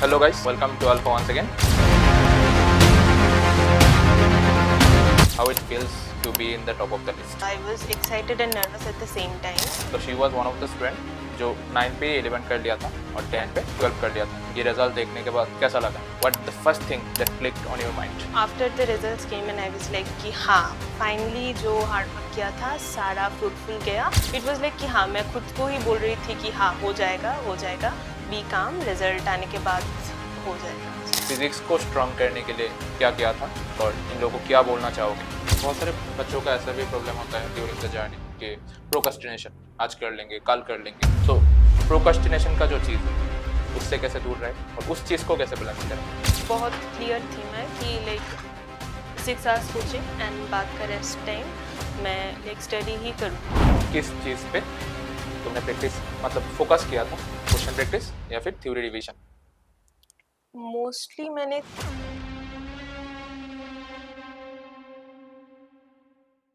Hello guys, welcome to Alpha once again. How it feels to be in the top of the list. I was excited and nervous at the same time. So she was one of the student जो 9 पे 11 कर लिया था और 10 पे 12 कर लिया था. ये रिजल्ट देखने के बाद कैसा लगा? What the first thing that clicked on your mind? After the results came and I was like कि हाँ finally जो hard work किया था सारा fruitful गया. It was like कि हाँ मैं खुद को ही बोल रही थी कि हाँ हो जाएगा. Be calm, result आने के बाद हो जाएगा. फिजिक्स को स्ट्रॉन्ग करने के लिए क्या किया था और इन लोगों को क्या बोलना चाहोगे? बहुत सारे बच्चों का ऐसा भी प्रॉब्लम होता है ड्यूरिंग द जर्नी कि प्रोक्रेस्टिनेशन, आज कर लेंगे कल कर लेंगे. सो प्रोक्रेस्टिनेशन का जो चीज़ है उससे कैसे दूर रहे और उस चीज़ को कैसे बैलेंस करें? बहुत क्लियर थी मैं कि लाइक 6 आवर्स कोचिंग एंड बात का रेस्ट टाइम मैं लाइक स्टडी ही करूँ. किस चीज़ पे तुमने प्रैक्टिस मतलब फोकस किया था? क्वेश्चन प्रैक्टिस या फिर थ्योरी रिवीजन? मोस्टली मैंने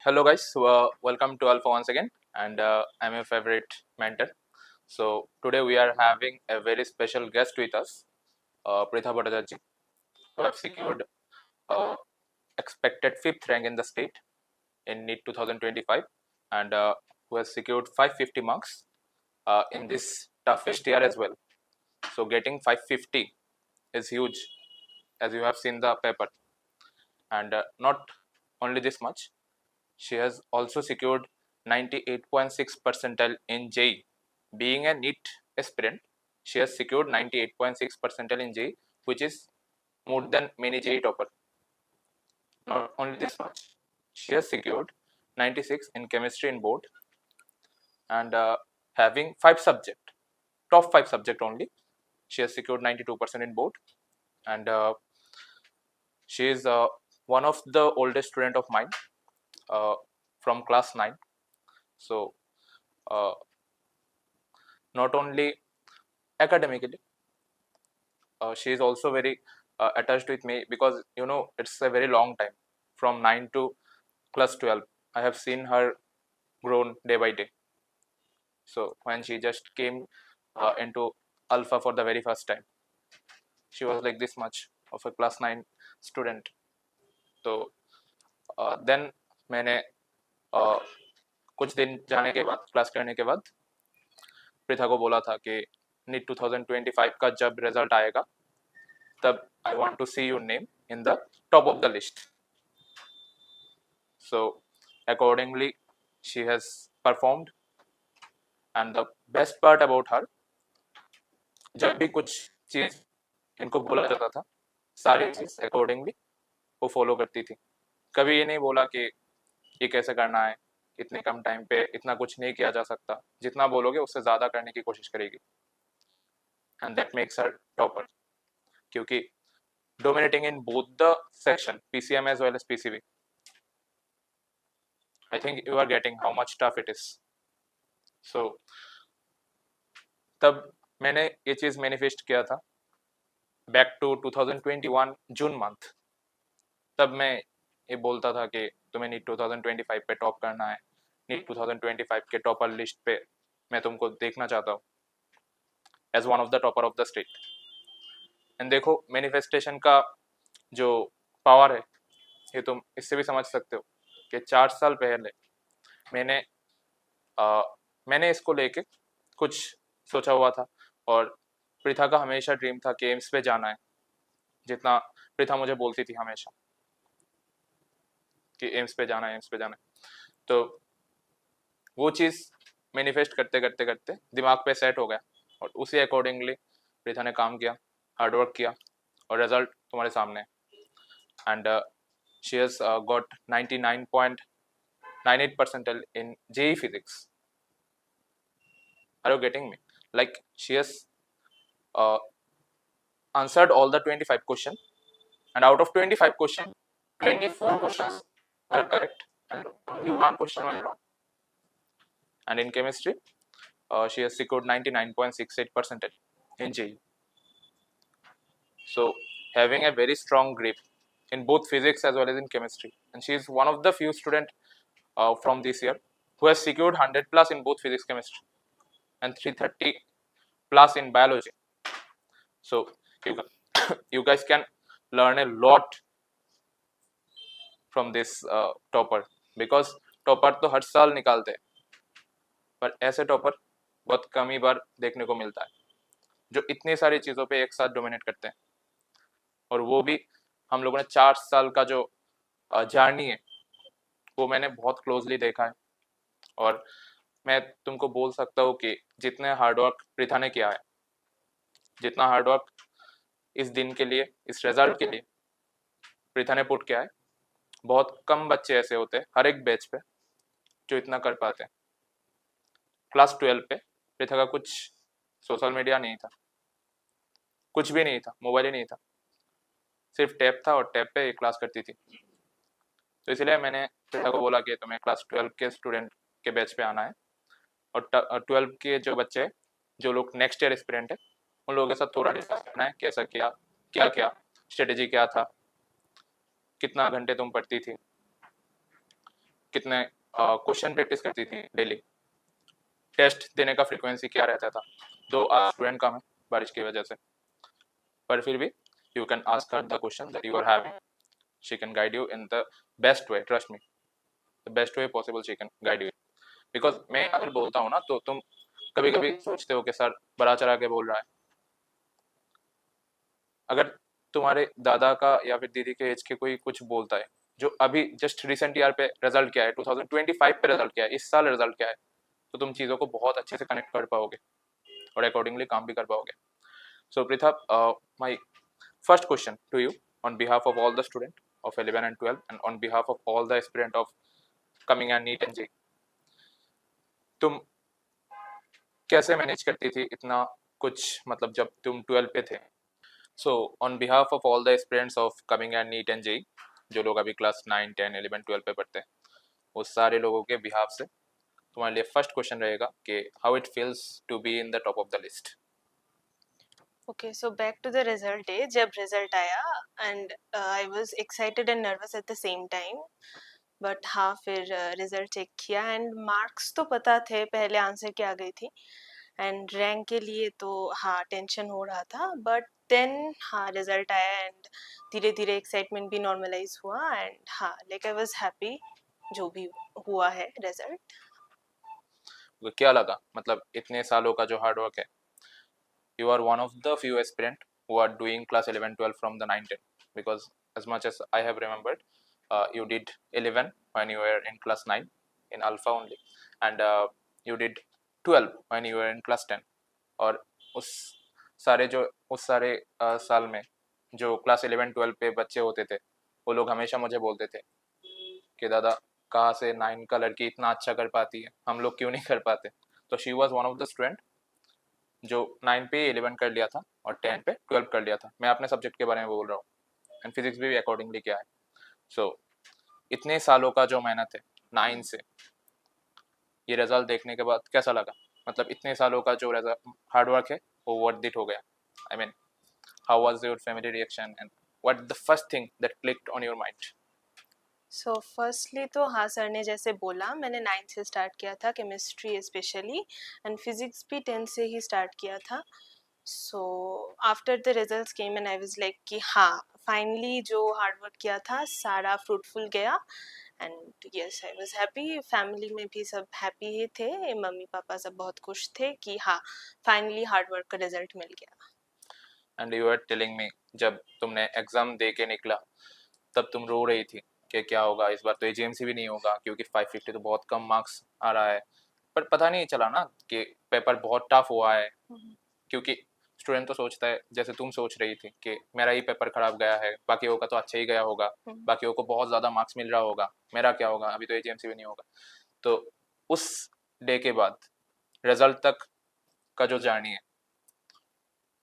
Hello guys, welcome to Alpha once again, and I'm your favorite mentor. So today we are having a very special guest with us, Pritha Bhattacharya, who have secured expected 5th rank in the state in NEET 2025, and who has secured 550 marks in this toughest year as well. So getting 550 is huge, as you have seen the paper, and not only this much. She has also secured 98.6 percentile in JEE. Being a NEET aspirant, she has secured 98.6 percentile in JEE, which is more than many JEE topper. Not only this much, she has secured 96 in chemistry in board, and having 5 subject, top 5 subject only. She has secured 92% in board, and she is one of the oldest student of mine. From class 9. So not only academically, she is also very attached with me, because it's a very long time from 9 to plus 12. I have seen her grown day by day. So when she just came into Alpha for the very first time, she was like this much of a class 9 student. So then मैंने कुछ दिन जाने के बाद, class करने के बाद प्रिथा को बोला था कि नीट 2025 का जब रिजल्ट आएगा तब I want to see your name in the top of the list. So accordingly she has performed, and the best part about her, जब भी कुछ चीज इनको बोला जाता था सारी चीज अकॉर्डिंगली वो फॉलो करती थी. कभी ये नहीं बोला कि ये कैसे करना है, इतने कम टाइम पे इतना कुछ नहीं किया जा सकता, जितना बोलोगे उससे ज्यादा करने की कोशिश करेगी. And that makes her topper, क्योंकि dominating in both the section PCM as well as PCB. I think you are getting how much tough it is. So तब मैंने ये चीज मैनिफेस्ट किया था बैक टू 2021 जून मंथ. तब मैं ये बोलता था कि तुम्हें नीट 2025 पे टॉप करना है, नीट 2025 के टॉपर लिस्ट पे मैं तुमको देखना चाहता हूँ as one of the topper of the state. And देखो मैनिफेस्टेशन का जो पावर है ये तुम इससे भी समझ सकते हो कि 4 साल पहले मैंने इसको लेके कुछ सोचा हुआ था, और प्रिथा का हमेशा ड्रीम था कि एम्स पे जाना है. जितना प्रिथा मुझे बोलती थी हमेशा कि एम्स पे जाना है, तो वो चीज़ मैनिफेस्ट करते करते करते दिमाग पे सेट हो गया, और उसी अकॉर्डिंगली प्रिथा ने काम किया, हार्डवर्क किया, और रिजल्ट तुम्हारे सामने है. And she has got 99.98 percentile in JEE physics. Are you getting me? Like she has answered all the 25 questions, and out of 25 questions, 24 questions are correct and only one question was wrong. And in chemistry, she has secured 99.68 percentile in JEE. So having a very strong grip in both physics as well as in chemistry, and she is one of the few students from this year who has secured 100 plus in both physics, chemistry, and 330 plus in biology. So You guys can learn a lot from this topper, because topper तो हर साल निकालते हैं, पर ऐसे topper बहुत कम ही बार देखने को मिलता है जो इतनी सारी चीज़ों पे एक साथ डोमिनेट करते हैं। और वो भी हम लोगों ने 4 साल का जो जर्नी है वो मैंने बहुत क्लोजली देखा है। और मैं तुमको बोल सकता हूँ कि जितने हार्डवर्क प्रीथा ने किया है, जितना हार्डवर्क इस दिन के लिए, इस रिजल्ट के लिए प्रीथा ने पुट किया है, बहुत कम बच्चे ऐसे होते हैं हर एक बैच पे जो इतना कर पाते हैं। क्लास 12 पे प्रीथा का कुछ सोशल मीडिया नहीं था, कुछ भी नहीं था, मोबाइल ही नहीं था, सिर्फ टैब था और टैब पे क्लास करती थी। तो इसलिए मैंने प्रीथा को बोला कि तुम्हें क्लास 12 के स्टूडेंट के बैच पे आना है, और 12 के जो बच्चे, जो लोग नेक्स्ट ईयर एस्पिरेंट है, उन लोगों के साथ थोड़ा डिस्कस करना है, कैसा किया, क्या क्या स्ट्रेटेजी क्या था, कितना घंटे तुम पढ़ती थी, कितने क्वेश्चन प्रैक्टिस करती थी डेली, टेस्ट देने का फ्रीक्वेंसी क्या रहता था। दो स्टूडेंट कम है बारिश की वजह से, पर फिर भी you can ask her the question that you are having, she can guide you in the best way, trust me, the best way possible she can guide you. Because मैं अगर बोलता हूँ ना तो तुम कभी कभी सोचते हो कि सर बड़ा चढ़ा के बोल रहा है। अगर तुम्हारे दादा का या फिर दीदी के एज के कोई कुछ बोलता है जो अभी जस्ट रिसेंट ईयर पे रिजल्ट क्या है, 2025 पे रिजल्ट क्या है, इस साल रिजल्ट क्या है, तो तुम चीज़ों को बहुत अच्छे से कनेक्ट कर पाओगे और अकॉर्डिंगली काम भी कर पाओगे। So Preetha, my first question to you on behalf of all the student of 11 and 12 and on behalf of all the aspirant of coming and NEET and JEE, तुम कैसे मैनेज करती थी इतना कुछ, मतलब जब तुम 12 पे थे। So on behalf of all the aspirants of coming and NEET and JEE, जो लोग अभी क्लास 9, 10, 11, 12 पे पढ़ते हैं, वो सारे लोगों के बिहाफ से तुम्हारे लिए फर्स्ट क्वेश्चन रहेगा कि how it feels to be in the top of the list. Okay, so back to the result day. जब रिजल्ट आया and I was excited and nervous at the same time, but हाँ फिर result check किया and marks तो पता थे, पहले answer की आ गई थी, एंड रैंक के लिए तो हाँ टेंशन हो रहा था, बट देन हाँ रिजल्ट आया एंड धीरे धीरे एक्साइटमेंट भी नॉर्मलाइज हुआ एंड हाँ लाइक आई वाज हैप्पी जो भी हुआ है रिजल्ट। क्या लगा, मतलब इतने सालों का जो हार्डवर्क है, you are one of the few aspirant who are doing class 11 12 from the 9 10, because as much as I have remembered, you did 11 when you were in class 9 in alpha only, and you did 12 when you were in class 10। और उस सारे साल में जो class 11 12 पे बच्चे होते थे, वो लोग हमेशा मुझे बोलते थे कि दादा कहाँ से 9 का लड़की इतना अच्छा कर पाती है, हम लोग क्यों नहीं कर पाते। तो she was one of the student जो 9 पे 11 कर लिया था और 10 पे 12 कर लिया था। मैं अपने सब्जेक्ट के बारे में बोल रहा हूँ, एंड फिजिक्स भी अकॉर्डिंगली किया है। सो इतने सालों का जो मेहनत है 9 से, ये रिजल्ट देखने के बाद कैसा लगा, मतलब इतने सालों का जो हार्डवर्क है वो वर्थ इट हो गया। I mean how was your family reaction and what the first thing that clicked on your mind. So firstly तो हाँ सर ने जैसे बोला, मैंने 9 से स्टार्ट किया था केमिस्ट्री स्पेशली, एंड फिजिक्स भी 10 से ही स्टार्ट किया था। So after the results came and I was like कि हाँ फाइनली जो हार्डवर्क किया था सारा फ्रूटफुल गया, and yes I was happy. Family में भी सब हैप्पी ही थे, मम्मी पापा सब बहुत खुश थे कि हाँ फाइनली हार्डवर्क का रिजल्ट मिल गया। And you are telling me जब तुमने एग्जाम दे के निकला तब तुम रो रही थी कि क्या होगा इस बार, तो एजीएमसी भी नहीं होगा क्योंकि 550 तो बहुत कम मार्क्स आ रहा है। पर पता नहीं चला ना कि पेपर बहुत टफ हुआ है, क्योंकि स्टूडेंट तो सोचता है जैसे तुम सोच रही थी कि मेरा ही पेपर खराब गया है, बाकियों का तो अच्छा ही गया होगा, बाकियों को बहुत ज़्यादा मार्क्स मिल रहा होगा, मेरा क्या होगा, अभी तो एजीएमसी भी नहीं होगा। तो उस डे के बाद रिजल्ट तक का जो जर्नी है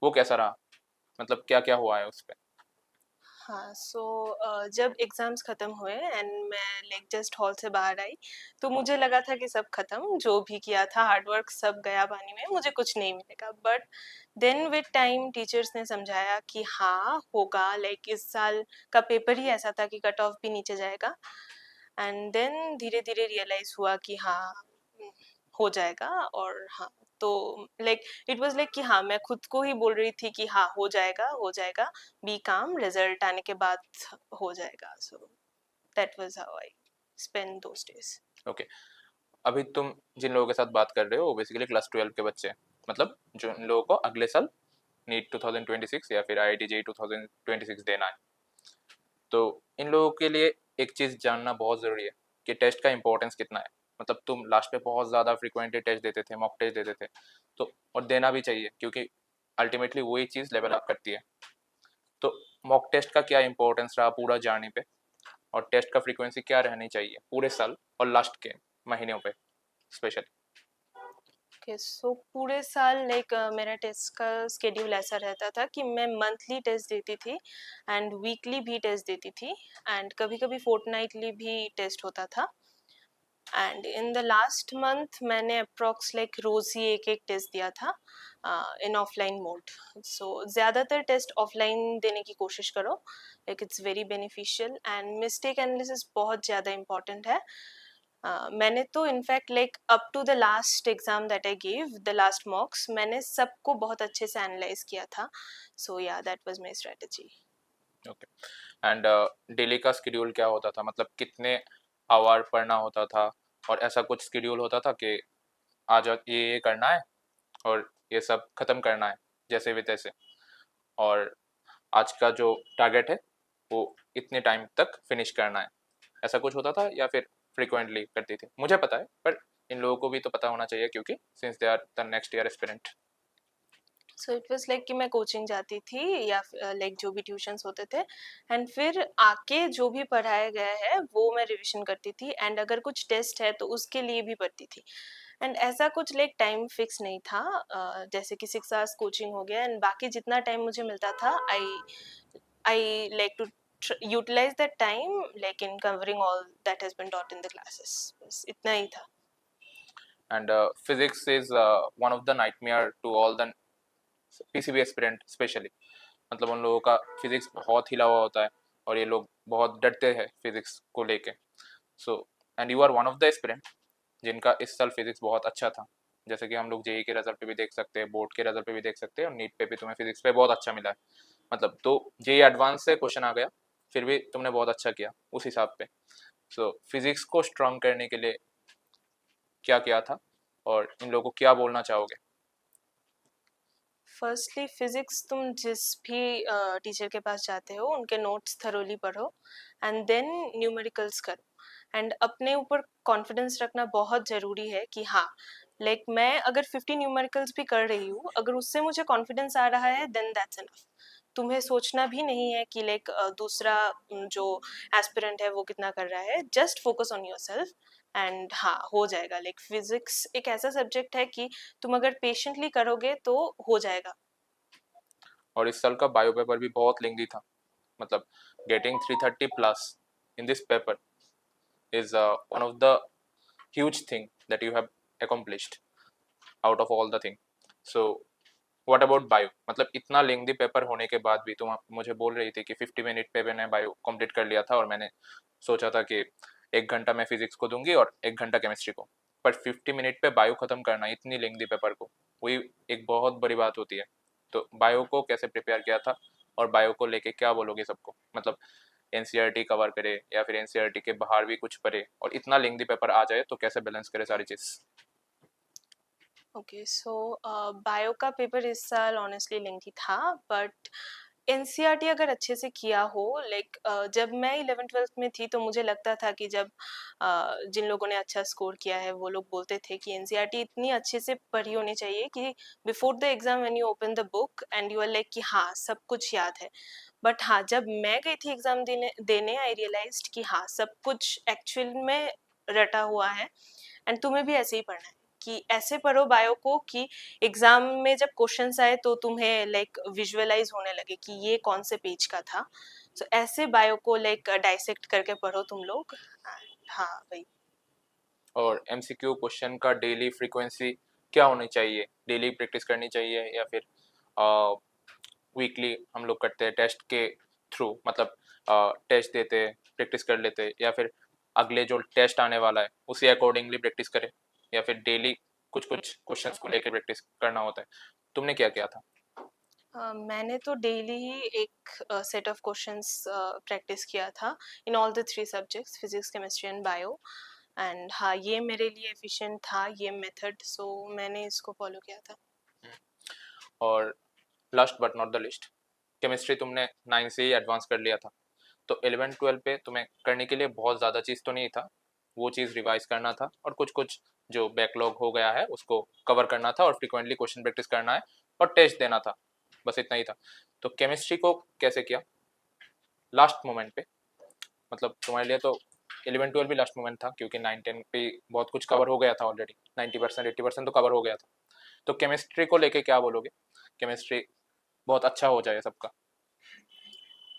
वो कैसा रहा, मतलब क्या क्या हुआ है उस पर। हाँ सो जब एग्ज़ाम्स ख़त्म हुए एंड मैं लाइक जस्ट हॉल से बाहर आई, तो मुझे लगा था कि सब ख़त्म, जो भी किया था हार्डवर्क सब गया पानी में, मुझे कुछ नहीं मिलेगा। But then with time teachers ने समझाया कि हाँ होगा, लाइक इस साल का पेपर ही ऐसा था कि कट ऑफ भी नीचे जाएगा, एंड देन धीरे धीरे रियलाइज़ हुआ कि हाँ हो जाएगा। और हाँ तो लाइक इट वाज लाइक कि हाँ मैं खुद को ही बोल रही थी कि हाँ हो जाएगा, बी काम, रिजल्ट आने के बाद हो जाएगा. So that was how I spend those days. Okay, अभी तुम जिन लोगों के साथ बात कर रहे हो वो बेसिकली क्लास 12 के बच्चे हैं, मतलब जो इन लोगों को अगले साल नीट 2026 या फिर IIT JEE 2026 देना है. तो इन लोगों के लिए एक चीज़ जानना बहुत ज़रूरी है कि टेस्ट का इंपॉर्टेंस कितना है. मतलब तुम लास्ट पे बहुत ज़्यादा फ्रिक्वेंटली टेस्ट देते थे, मॉक टेस्ट देते थे, तो और देना भी चाहिए क्योंकि अल्टीमेटली वही चीज़ लेवल अप करती है. तो मॉक टेस्ट का क्या इंपॉर्टेंस रहा पूरा जर्नी पे, और टेस्ट का फ्रीक्वेंसी क्या रहनी चाहिए पूरे साल और लास्ट के महीनों पे स्पेशली. ओके, सो पूरे साल लाइक मेरा टेस्ट का स्केड्यूल ऐसा रहता था कि मैं मंथली टेस्ट देती थी एंड वीकली भी टेस्ट देती थी एंड कभी कभी फोर्टनाइटली भी टेस्ट होता था. And in the last month मैंने अप्रॉक्स लाइक रोज ही एक एक टेस्ट दिया था इन ऑफलाइन मोड. सो ज़्यादातर टेस्ट ऑफलाइन देने की कोशिश करो, like it's very beneficial and mistake analysis बहुत ज़्यादा इम्पॉर्टेंट है. मैंने तो in fact like up to the last exam that I give the last mocks मैंने सबको बहुत अच्छे से एनालाइज किया था. सो या that was my strategy. Okay, and daily का स्केड्यूल क्या होता था, मतलब कितने आवर पढ़ना होता था, और ऐसा कुछ स्केड्यूल होता था कि आज ये करना है और ये सब खत्म करना है जैसे भी तैसे, और आज का जो टारगेट है वो इतने टाइम तक फिनिश करना है, ऐसा कुछ होता था या फिर फ्रिक्वेंटली करती थी? मुझे पता है पर इन लोगों को भी तो पता होना चाहिए क्योंकि since they are the next year aspirant. So it was like कि मैं कोचिंग जाती थी या लाइक जो भी ट्यूशंस होते थे एंड फिर आके जो भी पढ़ाया गया है वो मैं रिवीजन करती थी एंड अगर कुछ टेस्ट है तो उसके लिए भी पढ़ती थी. एंड ऐसा कुछ लाइक टाइम फिक्स नहीं था. जैसे कि 6 आवर्स कोचिंग हो गया एंड बाकी जितना टाइम मुझे मिलता था I I like to utilise that time like in covering all that has been taught in the classes. बस इतना ही था. And physics is one of the nightmare to all the PCB aspirant specially. मतलब उन लोगों का physics बहुत हिला हुआ होता है और ये लोग बहुत डरते हैं फिजिक्स को लेके. So and you are one of the aspirant जिनका इस साल फिजिक्स बहुत अच्छा था, जैसे कि हम लोग JEE के रिजल्ट पे भी देख सकते हैं, बोर्ड के रिजल्ट पे भी देख सकते हैं, और नीट पे भी तुम्हें फिजिक्स पे बहुत अच्छा मिला है. मतलब तो JEE एडवांस से क्वेश्चन आ गया फिर भी तुमने बहुत अच्छा किया उस हिसाब पे. सो फिजिक्स को स्ट्रॉन्ग करने के लिए क्या किया था और इन लोगों को क्या बोलना चाहोगे? फर्स्टली फिजिक्स तुम जिस भी टीचर के पास जाते हो उनके नोट्स थरोली पढ़ो एंड देन न्यूमेरिकल्स करो एंड अपने ऊपर कॉन्फिडेंस रखना बहुत ज़रूरी है कि हाँ लाइक मैं अगर 50 न्यूमेरिकल्स भी कर रही हूँ अगर उससे मुझे कॉन्फिडेंस आ रहा है देन दैट्स इनफ. तुम्हें सोचना भी नहीं है कि लाइक दूसरा जो एस्पिरेंट है वो कितना कर रहा है. Just focus on your self and हाँ हो जाएगा. लाइक फिजिक्स एक ऐसा सब्जेक्ट है कि तुम अगर पेशेंटली करोगे तो हो जाएगा. और इस साल का बायो पेपर भी बहुत लेंदी था, मतलब getting 330 plus in this paper is one of the huge thing that you have accomplished out of all the thing. So what about bio? मतलब इतना लेंदी पेपर होने के बाद भी तुम मुझे बोल रही थी कि 50 मिनट पे मैंने बायो कंप्लीट कर लिया था और मैंने सोचा था कि 1 घंटा मैं फिजिक्स को दूंगी और 1 घंटा केमिस्ट्री को, पर 50 मिनट पे बायो खत्म करना इतनी लेंदी पेपर को, वही एक बहुत बड़ी बात होती है. तो बायो को कैसे प्रिपेयर किया था और बायो को लेके क्या बोलोगे सबको? मतलब NCERT कवर करे या फिर NCERT के बाहर भी कुछ पढ़े और इतना लेंदी पेपर आ जाए तो कैसे बैलेंस करे सारी चीज? ओके, सो बायो का पेपर इस साल ऑनेस्टली लेंथी था बट एनसीईआरटी अगर अच्छे से किया हो लाइक जब मैं 11th-12th में थी तो मुझे लगता था कि जब जिन लोगों ने अच्छा स्कोर किया है वो लोग बोलते थे कि एनसीईआरटी इतनी अच्छे से पढ़ी होनी चाहिए कि before the exam when you open the book and you are like कि हाँ सब कुछ याद है. बट हाँ जब मैं गई थी एग्जाम देने आई रियलाइज्ड कि हाँ सब कुछ एक्चुअल में रटा हुआ है एंड तुम्हें भी ऐसे ही पढ़ना है कि ऐसे पढ़ो बायो को कि एग्जाम में जब क्वेश्चंस आए तो तुम्हें लाइक विजुअलाइज होने लगे कि ये कौन से पेज का था. सो ऐसे बायो को लाइक डाइसेक्ट करके पढ़ो तुम लोग. हाँ वही. और MCQ क्वेश्चन का डेली फ्रीक्वेंसी क्या होनी चाहिए? डेली प्रैक्टिस करनी चाहिए या फिर वीकली हम लोग करते हैं टेस्ट के थ्रू, मतलब टेस्ट देते प्रैक्टिस कर लेते, या फिर अगले जो टेस्ट आने वाला है उसी अकॉर्डिंगली प्रैक्टिस करें, या फिर डेली कुछ कुछ क्वेश्चंस को लेके प्रैक्टिस करना होता है, तुमने क्या किया था? मैंने तो डेली ही एक सेट ऑफ क्वेश्चंस प्रैक्टिस किया था in all the 3 subjects physics chemistry and bio. And हाँ, ये मेरे लिए एफिशिएंट था ये मेथड, सो मैंने इसको फॉलो किया था। और last but not the list, chemistry तुमने 9 से ही एडवांस कर लिया था, तो 11-12 पे तुम्हें करने के लिए बहुत ज़्यादा चीज़ तो नहीं था, वो चीज़ रिवाइज करना था और कुछ कुछ जो बैकलॉग हो गया है उसको कवर करना था और फ्रिक्वेंटली क्वेश्चन प्रैक्टिस करना है और टेस्ट देना था, बस इतना ही था। तो केमिस्ट्री को कैसे किया लास्ट मोमेंट पे? मतलब तुम्हारे लिए तो 11-12 भी लास्ट मोमेंट था क्योंकि 9-10 पे बहुत कुछ कवर हो गया था ऑलरेडी, 90% 80% तो कवर हो गया था। तो केमिस्ट्री को लेके क्या बोलोगे? केमिस्ट्री बहुत अच्छा हो जाए सबका।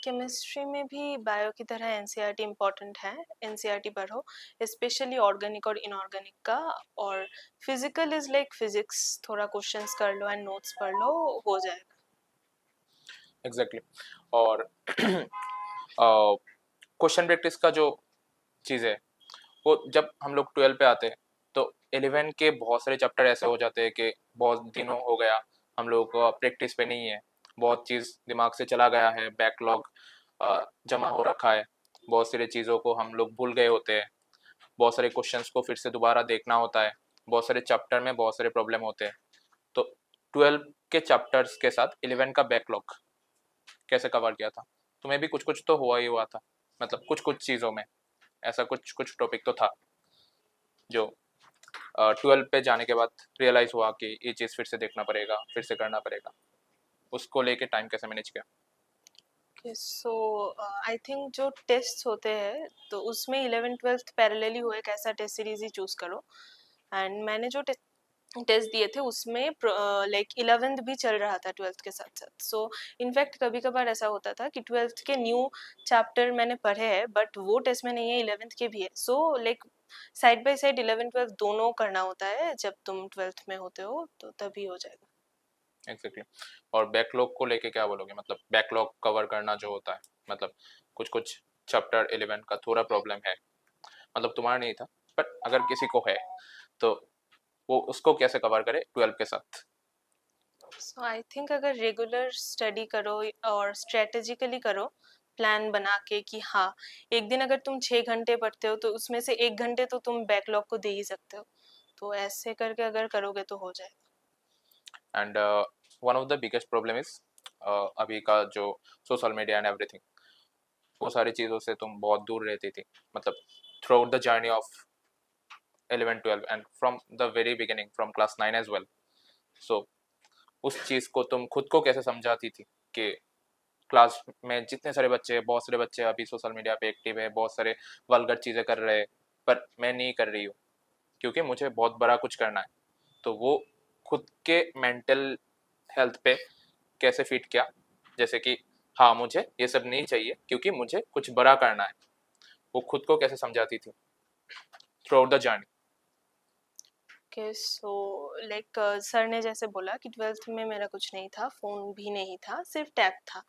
केमिस्ट्री में भी बायो की तरह एनसीईआरटी इम्पोर्टेंट है, एनसीईआरटी पढ़ो, स्पेशली ऑर्गेनिक और इनऑर्गेनिक का। और फिजिकल इज लाइक फिजिक्स, थोड़ा क्वेश्चंस कर लो एंड नोट्स पढ़ लो, हो जाएगा। एग्जैक्टली और क्वेश्चन प्रैक्टिस का जो चीज़ है वो जब हम लोग 12 पे आते हैं तो 11 के बहुत सारे चैप्टर ऐसे हो जाते हैं कि बहुत दिनों हो गया हम लोग प्रैक्टिस पे नहीं है, बहुत चीज़ दिमाग से चला गया है, बैकलॉग जमा हो रखा है, बहुत सारी चीज़ों को हम लोग भूल गए होते हैं, बहुत सारे क्वेश्चंस को फिर से दोबारा देखना होता है, बहुत सारे चैप्टर में बहुत सारे प्रॉब्लम होते हैं। तो 12 के चैप्टर्स के साथ 11 का बैकलॉग कैसे कवर किया था? तुम्हें भी कुछ कुछ तो हुआ ही हुआ था, मतलब कुछ कुछ चीज़ों में ऐसा कुछ कुछ टॉपिक तो था जो 12 पे जाने के बाद रियलाइज हुआ कि ये चीज़ फिर से देखना पड़ेगा, फिर से करना पड़ेगा, उसको लेके टाइम कैसे मैनेज किया? सो आई थिंक जो टेस्ट होते हैं तो उसमें 11th 12th पैरेलली हो, एक ऐसा टेस्ट सीरीज ही चूज करो। एंड मैंने जो टेस्ट दिए थे उसमें लाइक 11th भी चल रहा था 12th के साथ साथ। सो इनफैक्ट कभी कभार ऐसा होता था कि 12th के न्यू चैप्टर मैंने पढ़े हैं बट वो टेस्ट में नहीं है, 11th के भी है। So like side by side 11th 12th दोनों करना होता है, जब तुम 12th में होते हो तो तभी हो जाएगा। एग्जैक्टली और बैकलॉग को लेके क्या बोलोगे? मतलब बैकलॉग कवर करना जो होता है, मतलब कुछ कुछ चैप्टर 11 का थोड़ा प्रॉब्लम है, मतलब तुम्हारा नहीं था बट अगर किसी को है तो वो उसको कैसे कवर करे 12 के साथ? सो आई थिंक अगर रेगुलर स्टडी करो और स्ट्रेटेजिकली करो, प्लान बना के कि हाँ, एक दिन अगर तुम 6 घंटे पढ़ते हो तो उसमें से 1 घंटे तो तुम बैकलॉग को दे ही सकते हो, तो ऐसे करके अगर करोगे तो हो जाएगा। And one of the biggest problem is अभी का जो सोशल मीडिया एंड एवरीथिंग, वो सारी चीज़ों से तुम बहुत दूर रहती थी, मतलब throughout the journey of 11-12 and from the very beginning from class 9 as well. So उस चीज़ को तुम खुद को कैसे समझाती थी कि क्लास में जितने सारे बच्चे, बहुत सारे बच्चे अभी सोशल मीडिया पे एक्टिव है, बहुत सारे वल्गर चीज़ें कर रहे हैं, पर मैं नहीं कर रही हूँ क्योंकि मुझे बहुत बड़ा कुछ करना है। तो वो खुद के मेंटल हेल्थ पे कैसे फिट किया, जैसे कि हाँ मुझे ये सब नहीं चाहिए क्योंकि मुझे कुछ बड़ा करना है, वो खुद को कैसे समझाती थी through out the journey? Okay, so like sir ने जैसे बोला कि 12th में मेरा कुछ नहीं था, फ़ोन भी नहीं था, सिर्फ टैब था।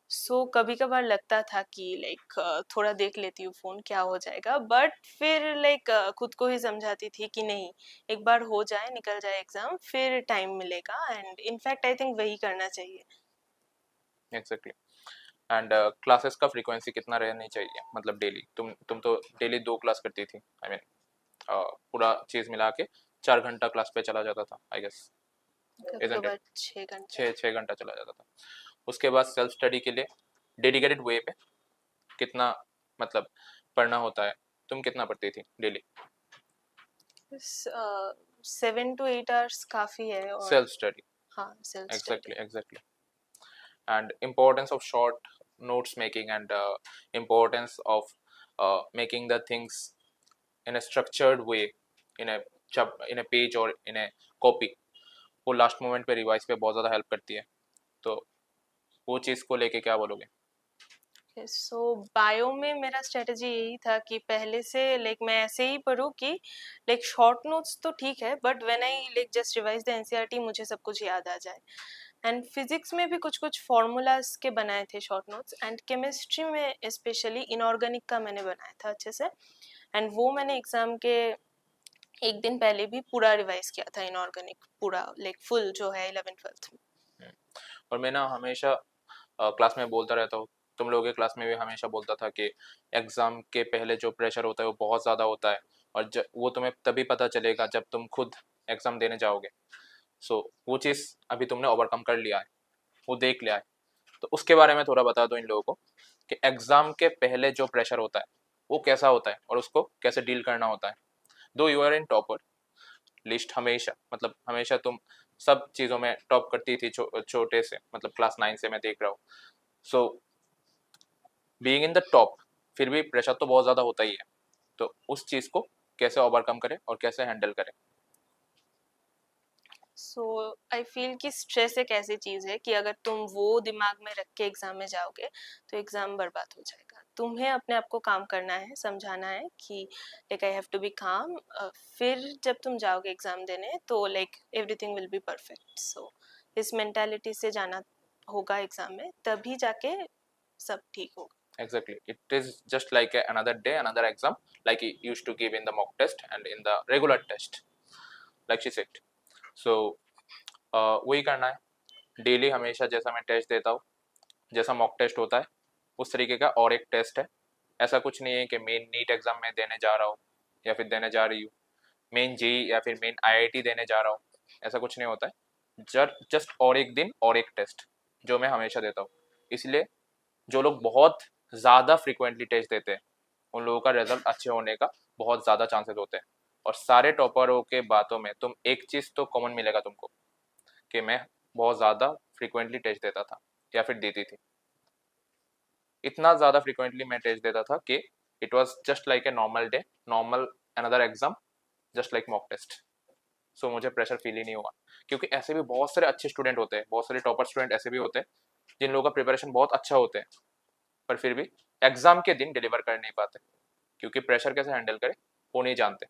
सो कभी कभार लगता था कि लाइक थोड़ा देख लेती हूँ फ़ोन, क्या हो जाएगा, बट फिर लाइक खुद को ही समझाती थी कि नहीं, एक बार हो जाए, निकल जाए एग्ज़ाम, फिर टाइम मिलेगा। एंड इनफैक्ट आई थिंक वही करना चाहिए। एग्जैक्टली एंड क्लासेस का फ्रीक्वेंसी कितना रहनी चाहिए, मतलब डेली तुम तो डेली 2 क्लास करती थी, आई मीन पूरा चीज़ मिला के 4 घंटा क्लास पे चला जाता था आई गेस, कभी इजंट इट? कभार 6 घंटे। 6 घंटा चला जाता था। उसके बाद सेल्फ स्टडी के लिए डेडिकेटेड वे पे कितना, मतलब पढ़ना होता है, तुम कितना पढ़ती थी डेली? 7 to 8 hours काफ़ी है। और सेल्फ स्टडी, हाँ, self study. Exactly exactly and importance of short notes making and importance of making the things in a structured way in a in a page or in a copy, वो last moment पे revise पे बहुत ज़्यादा help करती है, तो वो चीज़ को लेके क्या बोलोगे? सो बायो में मेरा स्ट्रेटजी यही था कि पहले से लाइक मैं ऐसे ही पढूं कि लाइक शॉर्ट नोट्स तो ठीक है but when I like just revise the NCERT मुझे सब कुछ याद आ जाए। एंड फिजिक्स में भी कुछ कुछ फॉर्मूलाज के बनाए थे शॉर्ट नोट्स, एंड केमिस्ट्री में स्पेशली इनऑर्गेनिक का मैंने बनाया था अच्छे से। एंड वो मैंने एग्जाम के एक दिन पहले भी पूरा रिवाइज किया था इनऑर्गेनिक, पूरा लाइक फुल जो है 11th 12th में। और मैं ना हमेशा क्लास में बोलता रहता हूँ, तुम लोगों के क्लास में भी हमेशा बोलता था कि एग्ज़ाम के पहले जो प्रेशर होता है वो बहुत ज़्यादा होता है, और वो तुम्हें तभी पता चलेगा जब तुम खुद एग्ज़ाम देने जाओगे। सो वो चीज़ अभी तुमने ओवरकम कर लिया है, वो देख लिया है। तो उसके बारे में थोड़ा बता दो इन लोगों को कि एग्ज़ाम के पहले जो प्रेशर होता है वो कैसा होता है और उसको कैसे डील करना होता है। Though you are in topper list, हमेशा मतलब हमेशा तुम सब चीज़ों में टॉप करती थी, छोटे से मतलब क्लास 9 से मैं देख रहा हूँ। So being in the top, फिर भी प्रेशर तो बहुत ज़्यादा होता ही है। तो उस चीज़ को कैसे ओवरकम करें और कैसे हैंडल करें। सो आई फील कि स्ट्रेस एक ऐसी चीज़ है कि अगर तुम वो दिमाग में रख के एग्ज़ाम में जाओगे तो एग्ज़ाम बर्बाद हो जाएगा। तुम्हें अपने आप को काम करना है, समझाना है कि like I have to be calm. फिर जब तुम जाओगे एग्ज़ाम देने तो like everything will be perfect. So इस मेंटालिटी से जाना होगा एग्ज़ाम में, तभी जाके सब ठीक होगा। Exactly, it is just like another day, another exam, like you used to give in the mock test and in the regular test, like she said. So वही करना है डेली, हमेशा जैसा मैं टेस्ट देता हूँ, जैसा मॉक टेस्ट होता है उस तरीके का और एक टेस्ट है। ऐसा कुछ नहीं है कि मेन नीट एग्जाम में देने जा रहा हूँ या फिर देने जा रही हूँ, मेन जेई या फिर मेन आईआईटी देने जा रहा हूँ, ऐसा कुछ नहीं होता है। जस्ट और एक दिन और एक टेस्ट जो मैं हमेशा देता हूँ। इसलिए जो लोग बहुत ज़्यादा फ्रिक्वेंटली टेस्ट देते हैं उन लोगों का रिजल्ट अच्छे होने का बहुत ज़्यादा चांसेस होते हैं। और सारे टॉपरों के बातों में तुम एक चीज़ तो कॉमन मिलेगा तुमको, कि मैं बहुत ज़्यादा फ्रिक्वेंटली टेस्ट देता था या फिर देती थी। इतना ज़्यादा फ्रिक्वेंटली मैं टेस्ट देता था कि it was just like a normal day, normal another exam, just like mock test. So मुझे प्रेशर फील ही नहीं हुआ, क्योंकि ऐसे भी बहुत सारे अच्छे स्टूडेंट होते हैं, बहुत सारे टॉपर स्टूडेंट ऐसे भी होते हैं जिन लोगों का प्रिपरेशन बहुत अच्छा होते हैं, पर फिर भी एग्जाम के दिन डिलीवर कर नहीं पाते, क्योंकि प्रेशर कैसे हैंडल करें वो नहीं जानते।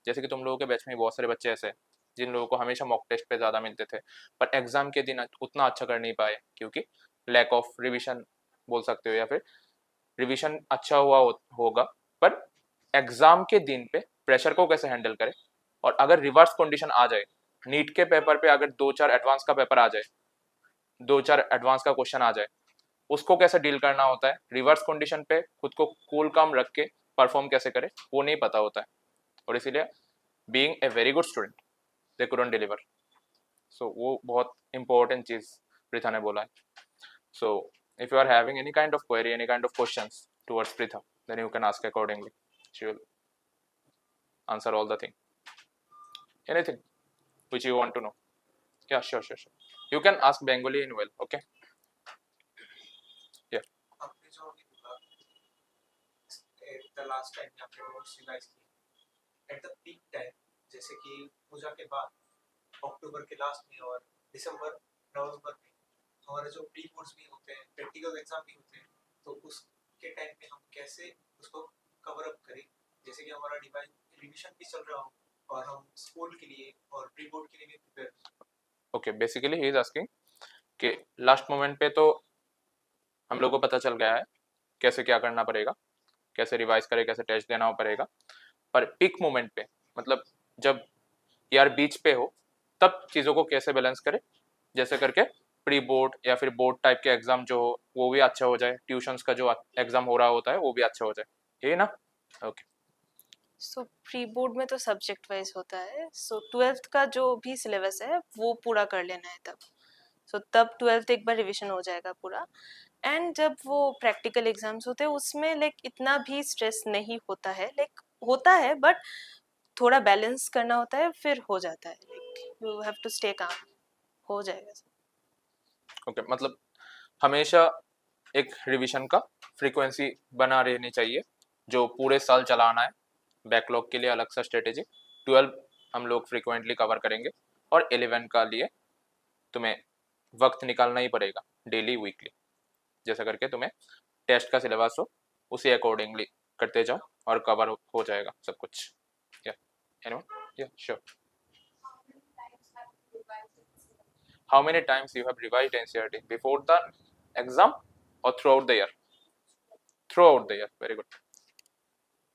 जैसे कि तुम लोगों के बैच में बहुत सारे बच्चे ऐसे हैं जिन लोगों को हमेशा मॉक टेस्ट पे ज़्यादा मिलते थे, पर एग्जाम के दिन उतना अच्छा कर नहीं पाए, क्योंकि लैक ऑफ रिविजन बोल सकते हो, या फिर रिविजन अच्छा होगा, पर एग्जाम के दिन पे प्रेशर को कैसे हैंडल करें। और अगर रिवर्स कंडीशन आ जाए, नीट के पेपर पे अगर 2-4 एडवांस का पेपर आ जाए, 2-4 एडवांस का क्वेश्चन आ जाए, उसको कैसे डील करना होता है, रिवर्स कंडीशन पे खुद को कूल काम रख के परफॉर्म कैसे करें वो नहीं पता होता है। और इसीलिए being a very good student they couldn't deliver. So वो बहुत इंपॉर्टेंट चीज प्रीथा ने बोला है। सो if you are having any kind of query, any kind of questions towards Pritha, then you can ask accordingly. She will answer all the thing. Anything which you want to know. Yeah, sure. You can ask Bengali in well, okay? Yeah. आपने जो अभी बोला the last time आपने notes revise किए at the peak time, जैसे कि पूजा के बाद अक्टूबर के लास्ट में और दिसंबर नवंबर में हमारे जो प्री बोर्ड्स भी होते हैं, प्रैक्टिकल एग्जाम भी होते हैं, तो उसके टाइम पे हम कैसे उसको कवर अप करें, जैसे कि हमारा रिवीजन भी चल रहा हो और हम स्कूल के लिए और प्री बोर्ड के लिए भी prepare. Okay, basically he is asking कि लास्ट मोमेंट पे तो हम लोग को पता चल गया है कैसे क्या करना पड़ेगा, कैसे रिवाइज करें, कैसे टेस्ट देना पड़ेगा, पर पिक मोमेंट पे मतलब जब यार बीच पे हो तब चीज़ों को कैसे बैलेंस करें, जैसे करके प्री बोर्ड या फिर बोर्ड टाइप के एग्जाम जो हो वो भी अच्छा हो जाए, ट्यूशंस का जो एग्जाम हो रहा होता है वो भी अच्छा हो जाए, यही ना? ओके। सो प्री बोर्ड में तो सब्जेक्ट वाइज होता है, सो 12th का जो भी सिलेबस है वो पूरा कर लेना है तब। सो तब 12th एक बार रिवीजन हो जाएगा पूरा। एंड जब वो प्रैक्टिकल एग्जाम्स होते हैं उसमें लाइक इतना भी स्ट्रेस नहीं होता है, लाइक होता है बट थोड़ा बैलेंस करना होता है, फिर हो जाता है, like you have to stay calm, हो जाएगा। ओके, मतलब हमेशा एक रिवीजन का फ्रीक्वेंसी बना रहनी चाहिए जो पूरे साल चलाना है। बैकलॉग के लिए अलग सा स्ट्रेटेजी, 12 हम लोग फ्रीक्वेंटली कवर करेंगे, और 11 का लिए तुम्हें वक्त निकालना ही पड़ेगा डेली वीकली, जैसा करके तुम्हें टेस्ट का सिलेबस हो उसी अकॉर्डिंगली करते जाओ और कवर हो जाएगा सब कुछ। या एनीवन? या sure. How many times you have revised NCERT before the exam or throughout the year? Throughout the year, very good.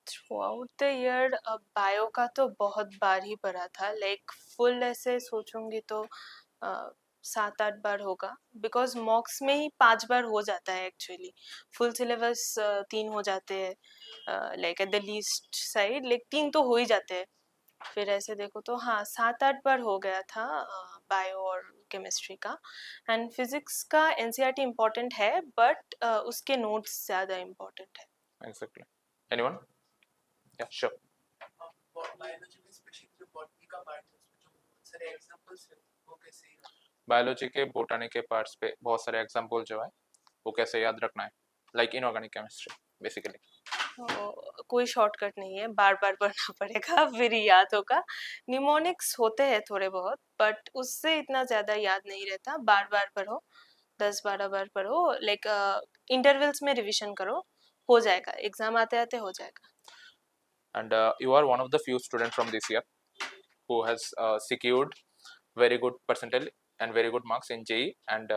Through out the year bio का तो बहुत बार ही पढ़ा था, लाइक फुल ऐसे सोचूंगी तो 7-8 बार होगा, बिकॉज मॉक्स में ही 5 बार हो जाता है एक्चुअली। फुल सिलेबस 3 हो जाते हैं, like at the least side, like 3 तो हो ही जाते हैं। फिर ऐसे देखो तो हाँ 7-8 बार हो गया था बायो और केमिस्ट्री का। एंड फिजिक्स का एनसीईआरटी इम्पोर्टेंट है, बट उसके नोट्स ज़्यादा इम्पोर्टेंट है। Exactly. Anyone? Yeah, sure. Biology में स्पेशली जो बॉटनी का पार्ट है उसमें जो बहुत सारे एग्जांपल्स है वो कैसे बायोलॉजी के बोटानी के पार्ट्स पे बहुत सारे एग्जाम्पल जो है वो कैसे याद रखना है, लाइक इनऑर्गेनिक केमिस्ट्री बेसिकली। तो कोई शॉर्टकट नहीं है, बार बार पढ़ना पड़ेगा फिर ही याद होगा। निमोनिक्स होते हैं थोड़े बहुत, बट उससे इतना ज़्यादा याद नहीं रहता। बार बार पढ़ो, 10-12 बार पढ़ो, लाइक इंटरवल्स में रिवीजन करो, हो जाएगा, एग्जाम आते आते हो जाएगा। And you are one of the few students from this year who has secured very good percentile and very good marks in JEE and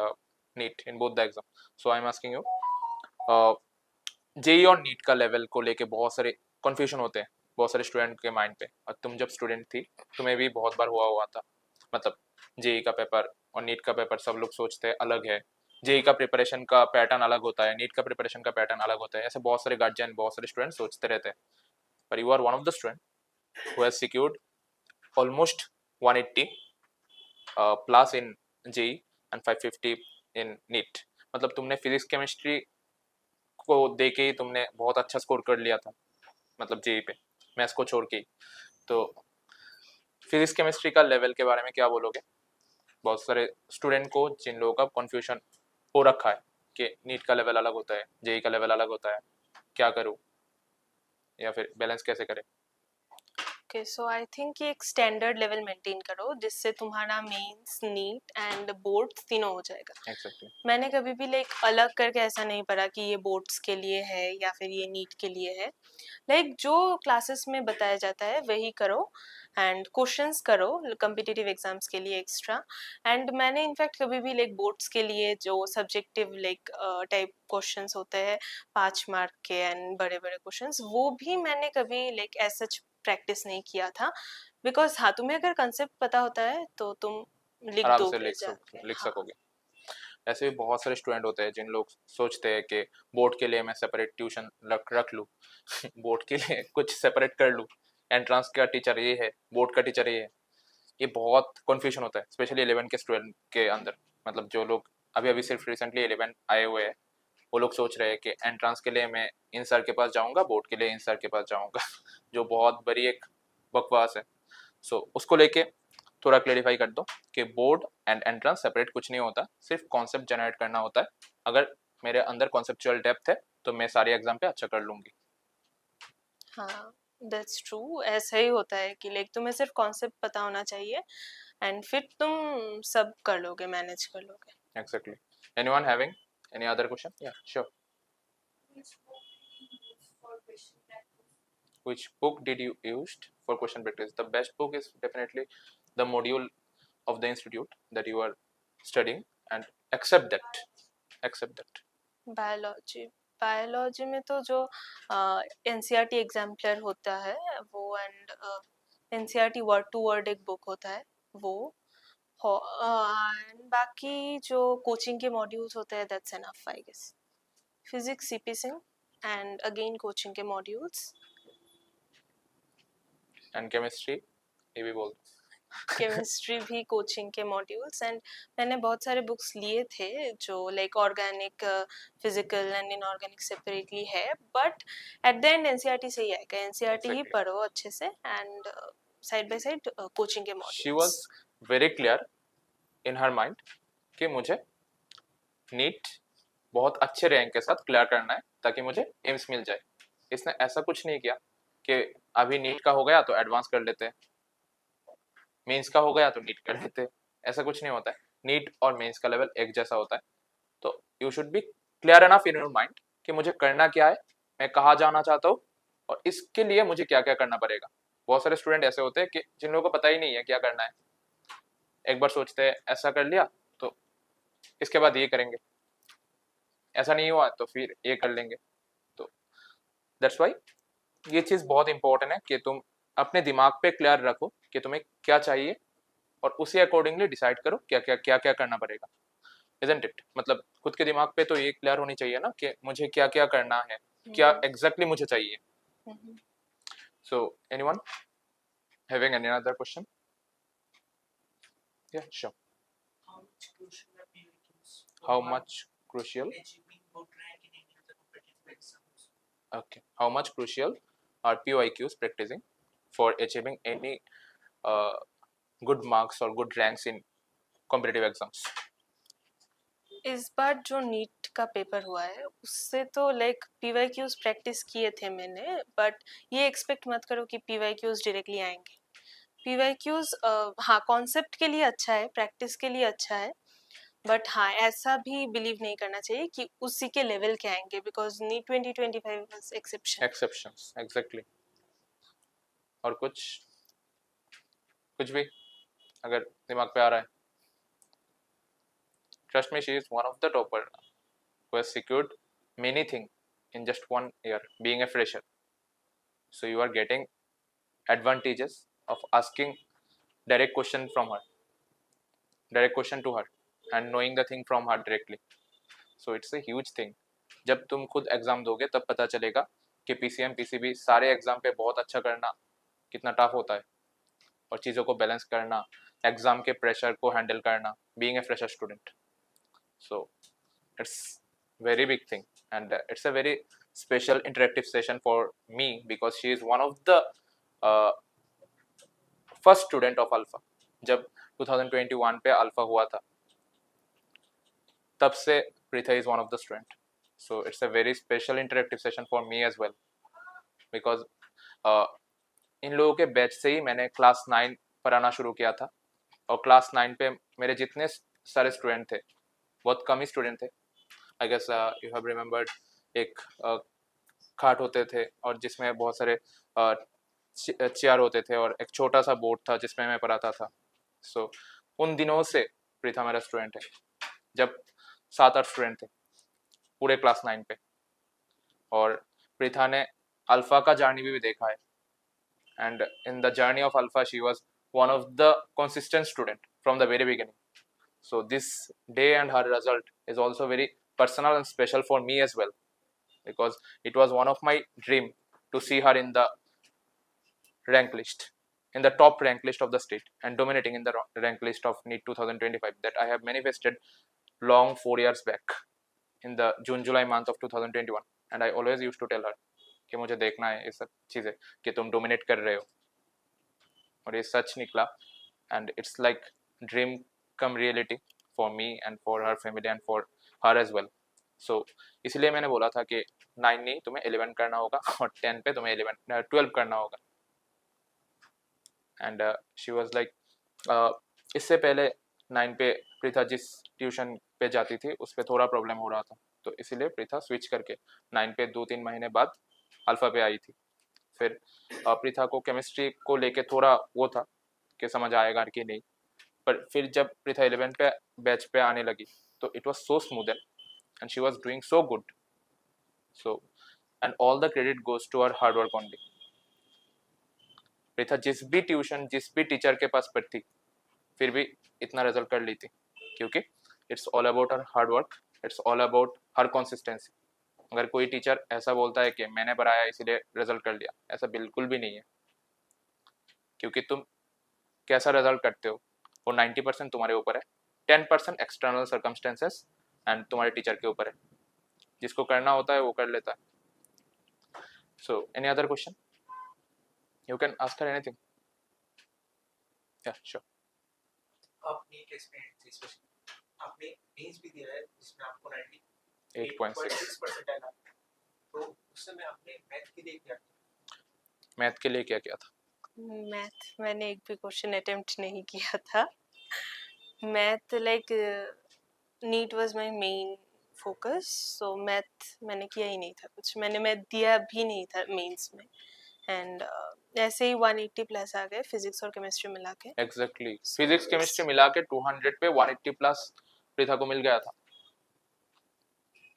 NEET in both the exam. So I'm asking you, JEE और NEET का level को लेके बहुत सारे confusion होते हैं बहुत सारे स्टूडेंट के माइंड पे, और तुम जब स्टूडेंट थी तुम्हें भी बहुत बार हुआ था, मतलब JEE का पेपर और NEET का पेपर सब लोग सोचते हैं अलग है, JEE का प्रिपरेशन का पैटर्न अलग होता है, NEET का प्रिपरेशन का पैटर्न अलग होता है, ऐसे बहुत सारे गार्जियन बहुत सारे स्टूडेंट सोचते रहते हैं। But you are one of the student who has secured almost 180 plus in JEE and 550 in NEET। मतलब तुमने फिजिक्स केमिस्ट्री को देके ही तुमने बहुत अच्छा स्कोर कर लिया था, मतलब JEE पे मैथ्स को छोड़ के ही। तो फिजिक्स केमिस्ट्री का लेवल के बारे में क्या बोलोगे? बहुत सारे स्टूडेंट को जिन लोगों का कन्फ्यूजन हो रखा है कि NEET का लेवल अलग होता है, JEE का लेवल अलग होता है, क्या करूँ या फिर बैलेंस कैसे करें? ओके, सो आई थिंक कि एक स्टैंडर्ड लेवल मेंटेन करो जिससे तुम्हारा मेंस, नीट एंड बोर्ड्स तीनों हो जाएगा। Exactly. मैंने कभी भी लाइक अलग करके ऐसा नहीं पढ़ा कि ये बोर्ड्स के लिए है या फिर ये नीट के लिए है। लाइक जो क्लासेस में बताया जाता है वही करो, एंड क्वेश्चंस करो कम्पिटिटिव एग्जाम्स के लिए एक्स्ट्रा। एंड मैंने इनफैक्ट कभी भी लाइक बोर्ड्स के लिए जो सब्जेक्टिव लाइक टाइप क्वेश्चंस होते हैं 5 मार्क के एंड बड़े बड़े क्वेश्चंस, वो भी मैंने कभी लाइक एज सच प्रैक्टिस नहीं किया था। बिकॉज हाँ, तुम्हें अगर कंसेप्ट पता होता है तो तुम लिख आराम से दोगे जाके। लिख हाँ। सकोगे। ऐसे भी बहुत सारे स्टूडेंट होते हैं जिन लोग सोचते हैं कि बोर्ड के लिए मैं सेपरेट ट्यूशन रख लूँ बोर्ड के लिए कुछ सेपरेट कर लूँ, एंट्रेंस का टीचर ये है, बोर्ड का टीचर ये है। ये बहुत कन्फ्यूजन होता है स्पेशली 11 के स्टूडेंट के अंदर। मतलब जो लोग अभी अभी सिर्फ रिसेंटली 11 आए हुए हैं वो लोग सोच रहे हैं कि एंट्रेंस के लिए मैं इन सर के पास जाऊंगा, बोर्ड के लिए इन सर के पास जाऊंगा जो बहुत बड़ी एक बकवास है। सो उसको लेके थोड़ा क्लेरिफाई कर दो कि बोर्ड एंड एंट्रेंस सेपरेट कुछ नहीं होता, सिर्फ कॉन्सेप्ट जनरेट करना होता है। अगर मेरे अंदर कॉन्सेप्चुअल डेप्थ है तो मैं सारे एग्जाम पे अच्छा कर लूंगी। हाँ, दैट्स ट्रू, ऐसा ही होता है कि लाइक तुम्हें सिर्फ कॉन्सेप्ट पता होना चाहिए एंड फिर तुम सब कर लोगे, मैनेज कर लोगे। Exactly. Anyone having any other question? Yeah, sure. Which book did you use for question practice? The best book is definitely the module of the institute that you are studying, and accept that. Accept that. Biology में तो जो NCERT exemplar होता है वो, and NCERT word to word एक book होता है वो, एंड बाकी जो कोचिंग के मॉड्यूल्स होते हैं that's enough I guess. Physics CP Singh and again coaching के मॉड्यूल्स। And chemistry, ये भी बोल दो। केमिस्ट्री भी कोचिंग के मॉड्यूल्स, एंड मैंने बहुत सारे बुक्स लिए थे जो like organic, physical and inorganic separately है, but at the end NCERT से ही आएगा। एनसीईआरटी ही Exactly. पढ़ो अच्छे से, and side by side coaching के She modules. was very clear in her mind कि मुझे नीट बहुत अच्छे रैंक के साथ क्लियर करना है ताकि मुझे एम्स मिल जाए। इसने ऐसा कुछ नहीं किया कि अभी नीट का हो गया तो एडवांस कर लेते हैं, मेंस का हो गया तो नीट कर लेते हैं, ऐसा कुछ नहीं होता है। नीट और मेंस का लेवल एक जैसा होता है। तो you should be clear enough in your mind कि मुझे करना क्या है, मैं कहाँ जाना चाहता हूँ और इसके लिए मुझे क्या क्या करना पड़ेगा। बहुत सारे स्टूडेंट ऐसे होते हैं कि जिन लोगों को पता ही नहीं है क्या करना है। एक बार सोचते हैं ऐसा कर लिया तो इसके बाद ये करेंगे, ऐसा नहीं हुआ तो फिर ये कर लेंगे। तो दैट्स वाई ये चीज़ बहुत इंपॉर्टेंट है कि तुम अपने दिमाग पे क्लियर रखो कि तुम्हें क्या चाहिए और उसी अकॉर्डिंगली डिसाइड करो क्या क्या करना पड़ेगा, इजंट इट? मतलब खुद के दिमाग पे तो ये क्लियर होनी चाहिए ना कि मुझे क्या क्या करना है, क्या एग्जैक्टली मुझे चाहिए. So anyone having any other question? या sure. How much crucial are PYQs for How one much crucial? achieving good rank in any of the competitive exams? Okay. How much crucial are PYQs practicing for achieving any uh, good marks or good ranks in competitive exams? इस बार जो NEET का paper हुआ है उससे तो like PYQs practice किए थे मैंने, बट ये एक्सपेक्ट मत करो कि पीवाईक्यूज डायरेक्टली आएंगे. पीवाईक्यूज हाँ कॉन्सेप्ट के लिए अच्छा है, प्रैक्टिस के लिए अच्छा है, बट हाँ ऐसा भी बिलीव नहीं करना चाहिए कि उसी के लेवल के आएंगे, because NEET 2025 was exception. Exceptions, exactly. और कुछ भी अगर दिमाग पे आ रहा है. Trust me, she is one of the topper who has secured many things in just 1 year being a fresher. So you are getting advantages of asking direct question to her and knowing the thing from her directly. So it's a huge thing. जब तुम खुद exam दोगे तब पता चलेगा कि PCM PCB सारे exam पे बहुत अच्छा करना कितना टफ होता है, और चीज़ों को बैलेंस करना, एग्जाम के प्रेशर को हैंडल करना, being a fresher student. So it's very big thing, and it's a very special interactive session for me because she is one of the uh, first student of Alpha. जब 2021 पे alpha हुआ था तब से Preetha is one of the student. So it's a very special interactive session for me as well because इन लोगों के batch से ही मैंने क्लास 9 पढ़ाना शुरू किया था, और क्लास 9 पे मेरे जितने सारे स्टूडेंट थे बहुत कम ही स्टूडेंट थे. I guess you have remembered एक खाट होते थे और जिसमें बहुत सारे चेयर होते थे और एक छोटा सा बोर्ड था जिसमें मैं पढ़ाता था. सो उन दिनों से प्रीथा मेरा स्टूडेंट है, जब 7-8 स्टूडेंट थे पूरे क्लास 9 पे, और प्रीथा ने अल्फा का जर्नी भी देखा है, and in the journey of alpha she was one of the consistent student from the very beginning. So this day and her result is also very personal and special for me as well because it was one of my dream to see her in the rank list, in the top rank list of the state and dominating in the rank list of NEET 2025 that I have manifested long 4 years back in the June-July month of 2021. And I always used to tell her कि मुझे देखना है ये सब चीज़ें कि तुम dominate कर रहे हो, और ये सच निकला. And it's like dream come reality for me and for her family and for her as well. So इसलिए मैंने बोला था कि 9 नहीं तुम्हें 11 करना होगा और 10 पे तुम्हें 12 करना होगा. एंड शी वाज लाइक इससे पहले 9 पे प्रीथा जिस ट्यूशन पे जाती थी उस पर थोड़ा प्रॉब्लम हो रहा था, तो इसीलिए प्रीथा स्विच करके 9 पे 2-3 महीने बाद अल्फा पे आई थी. फिर प्रीथा को केमिस्ट्री को लेके थोड़ा वो था कि समझ आएगा कि नहीं, पर फिर जब प्रीथा 11 पे बैच पे आने लगी तो it was so smooth and she was doing so good. So and all the credit goes to her hard work only. Preetha जिस भी ट्यूशन जिस भी टीचर के पास पढ़ती फिर भी इतना रिजल्ट कर ली थी, क्योंकि it's all about her hard work, it's all about her consistency. अगर कोई टीचर ऐसा बोलता है कि मैंने पढ़ाया इसीलिए रिजल्ट कर लिया, ऐसा बिल्कुल भी नहीं है, क्योंकि तुम कैसा रिजल्ट करते हो वो 90% तुम्हारे ऊपर है, 10% एक्सटर्नल सर्कमस्टेंसेस एंड तुम्हारे टीचर के ऊपर है. जिसको करना होता है वो कर लेता है. So any other question? You can ask her anything. या श्योर. आप नीट एक्सपीरियंस स्पेशली आपने मेंस भी दिया है जिसमें आपको 98.6 आया, तो उस समय आपने मैथ के लिए क्या किया? मैथ के लिए क्या किया था? मैथ मैंने एक भी क्वेश्चन अटेम्प्ट नहीं किया था. Math like NEET was my main focus, so math मैंने किया ही नहीं था कुछ. मैंने मैथ दिया भी नहीं था मेंस में, एंड ऐसे ही 180 प्लस आ गए फिजिक्स और केमिस्ट्री मिला के. एग्जैक्टली फिजिक्स केमिस्ट्री मिला के 200 पे 180 प्लस प्रीथा को मिल गया था.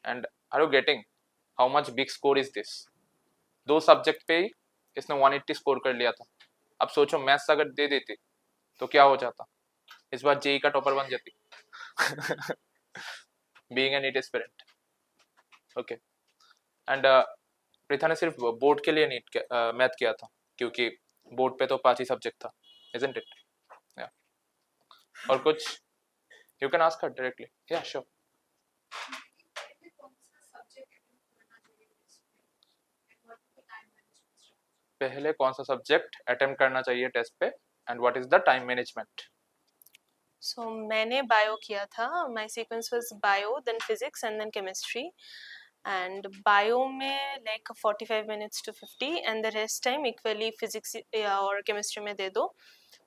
And are you getting how much big score is this? 2 subject पे ही इसने 180 स्कोर कर लिया था। अब सोचो मैथ्स अगर दे देती तो क्या हो जाता, इस बार जेई का टॉपर बन जाती। Being an NEET aspirant. Okay. And Preetha ने सिर्फ बोर्ड के लिए नीट मैथ किया था, क्योंकि बोर्ड पे तो 5 ही सब्जेक्ट था, इजंट इट? या और कुछ? You can ask her directly. या श्योर। पहले कौन सा सब्जेक्ट अटेम्प्ट करना चाहिए टेस्ट पे and what is the time management? So मैंने बायो किया था, my sequence was bio then physics and then chemistry, and bio में like 45 minutes to 50 and the rest time equally physics और chemistry में दे दो,